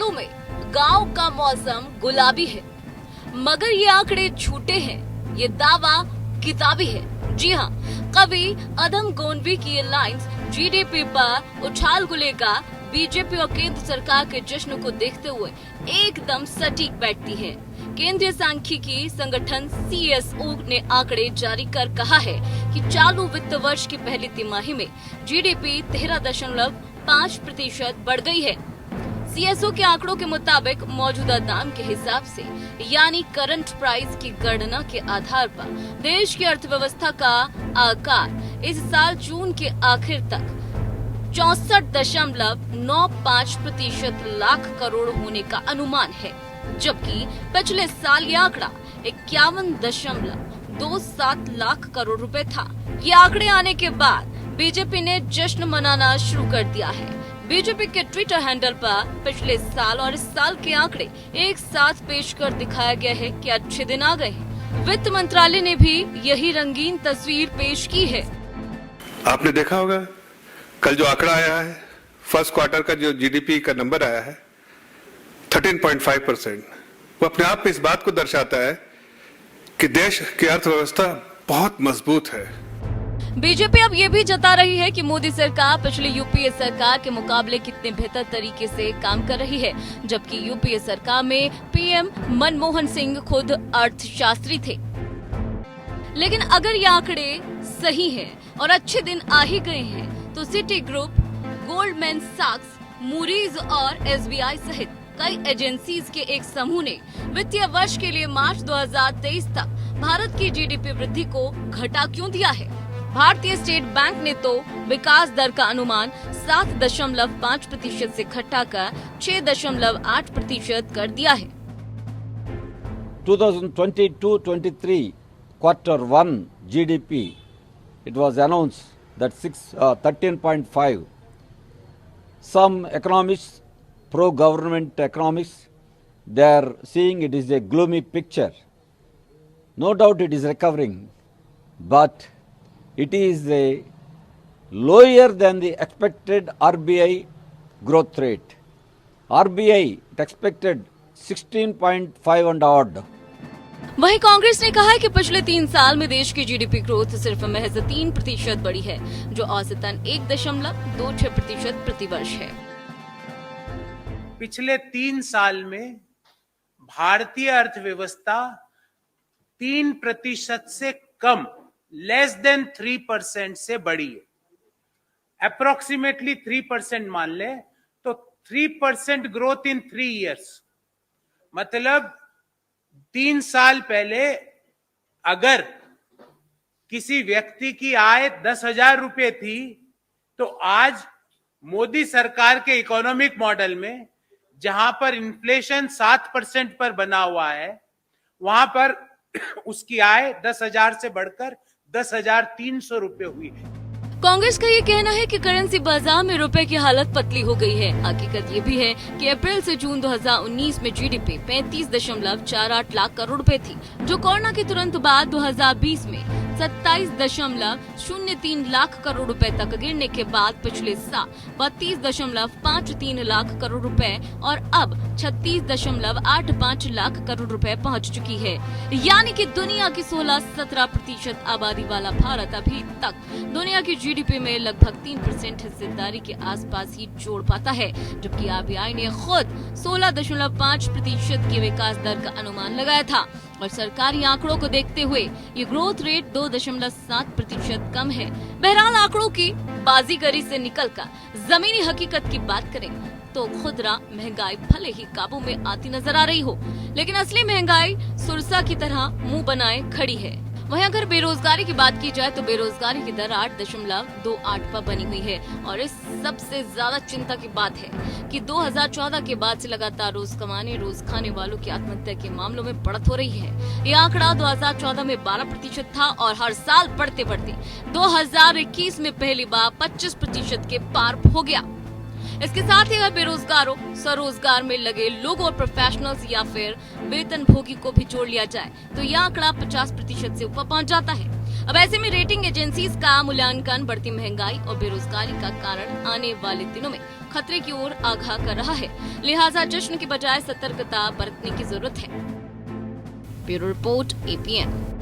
सालों में गांव का मौसम गुलाबी है, मगर ये आंकड़े झूठे हैं, ये दावा किताबी है। जी हाँ, कवि अदम गोंडवी की ये लाइंस जीडीपी पर उछाल को लेकर बीजेपी और केंद्र सरकार के जश्न को देखते हुए एकदम सटीक बैठती है। केंद्रीय सांख्यिकी संगठन CSO ने आंकड़े जारी कर कहा है कि चालू वित्त वर्ष की पहली तिमाही में जीडीपी 13.5% बढ़ गई है। CSO के आंकड़ों के मुताबिक मौजूदा दाम के हिसाब से यानी करंट प्राइस की गणना के आधार पर देश की अर्थव्यवस्था का आकार इस साल जून के आखिर तक 64.95% लाख करोड़ होने का अनुमान है, जबकि पिछले साल ये आंकड़ा 51.27 लाख करोड़ रुपए था। ये आंकड़े आने के बाद बीजेपी ने जश्न मनाना शुरू कर दिया है। बीजेपी के ट्विटर हैंडल पर पिछले साल और इस साल के आंकड़े एक साथ पेश कर दिखाया गया है कि अच्छे दिन आ गए हैं। वित्त मंत्रालय ने भी यही रंगीन तस्वीर पेश की है। आपने देखा होगा कल जो आंकड़ा आया है, फर्स्ट क्वार्टर का जो जीडीपी का नंबर आया है 13.5%, वो अपने आप में इस बात को दर्शाता है कि देश की अर्थव्यवस्था बहुत मजबूत है। बीजेपी अब ये भी जता रही है कि मोदी सरकार पिछली यूपीए सरकार के मुकाबले कितने बेहतर तरीके से काम कर रही है, जबकि यूपीए सरकार में पीएम मनमोहन सिंह खुद अर्थशास्त्री थे। लेकिन अगर ये आंकड़े सही हैं और अच्छे दिन आ ही गए हैं, तो सिटी ग्रुप, गोल्डमैन सैक्स, मूडीज और SBI सहित कई एजेंसीज के एक समूह ने वित्तीय वर्ष के लिए मार्च 2023 तक भारत की जीडीपी वृद्धि को घटा क्यों दिया है? भारतीय स्टेट बैंक ने तो विकास दर का अनुमान 7.5% से घटाकर 6.8% कर दिया है। 2022-23 Q1 GDP, it was announced that 13.5. Some economists, pro-government economists, they are seeing it is a gloomy picture. No doubt it is recovering, but it is a lower than the expected RBI growth rate. RBI expected 16.5 and odd. वहीं कांग्रेस ने कहा है कि पिछले 3 साल में देश की जीडीपी ग्रोथ सिर्फ महज 3% बढ़ी है, जो औसतन 1.26% प्रतिवर्ष है। पिछले 3 साल में भारतीय अर्थव्यवस्था 3% से कम, लेस देन 3% से बढ़ी है। अप्रोक्सीमेटली 3% मान ले तो 3% ग्रोथ इन 3 इयर्स, मतलब 3 साल पहले अगर किसी व्यक्ति की आय 10,000 रुपए थी, तो आज मोदी सरकार के इकोनॉमिक मॉडल में जहां पर इन्फ्लेशन 7% पर बना हुआ है, वहां पर उसकी आय 10,000 से बढ़कर 10,300 रुपए हुई है। कांग्रेस का ये कहना है कि करेंसी बाजार में रुपए की हालत पतली हो गई है। हकीकत ये भी है कि अप्रैल से जून 2019 में जीडीपी 35.48 लाख करोड़ रुपए थी, जो कोरोना के तुरंत बाद 2020 में 27.03 लाख करोड़ रुपए तक गिरने के बाद पिछले साल 32.53 लाख करोड़ रुपए और अब 36.85 लाख करोड़ रुपए पहुंच चुकी है। यानी कि दुनिया की 16-17% आबादी वाला भारत अभी तक दुनिया की जीडीपी में लगभग 3% हिस्सेदारी के आसपास ही जोड़ पाता है, जबकि RBI ने खुद 16.5% की विकास दर का अनुमान लगाया था और सरकारी आंकड़ों को देखते हुए ये ग्रोथ रेट 2.7% कम है। बहरहाल आंकड़ों की बाजीगरी से निकलकर जमीनी हकीकत की बात करें तो खुदरा महंगाई भले ही काबू में आती नजर आ रही हो, लेकिन असली महंगाई सुरसा की तरह मुंह बनाए खड़ी है। वहीं अगर बेरोजगारी की बात की जाए तो बेरोजगारी की दर 8.28 पर बनी हुई है और इस सबसे ज्यादा चिंता की बात है कि 2014 के बाद से लगातार रोज कमाने रोज खाने वालों की आत्महत्या के मामलों में बढ़त हो रही है। ये आंकड़ा 2014 में 12% था और हर साल बढ़ते बढ़ते 2021 में पहली बार 25% के पार हो गया। इसके साथ ही अगर बेरोजगारों, स्वरोजगार में लगे लोगों और प्रोफेशनल्स या फिर वेतनभोगी को भी जोड़ लिया जाए तो यह आंकड़ा 50% से ऊपर पहुंच जाता है। अब ऐसे में रेटिंग एजेंसीज का मूल्यांकन बढ़ती महंगाई और बेरोजगारी का कारण आने वाले दिनों में खतरे की ओर आगाह कर रहा है। लिहाजा जश्न की बजाय सतर्कता बरतने की जरूरत है। Bureau report, APN।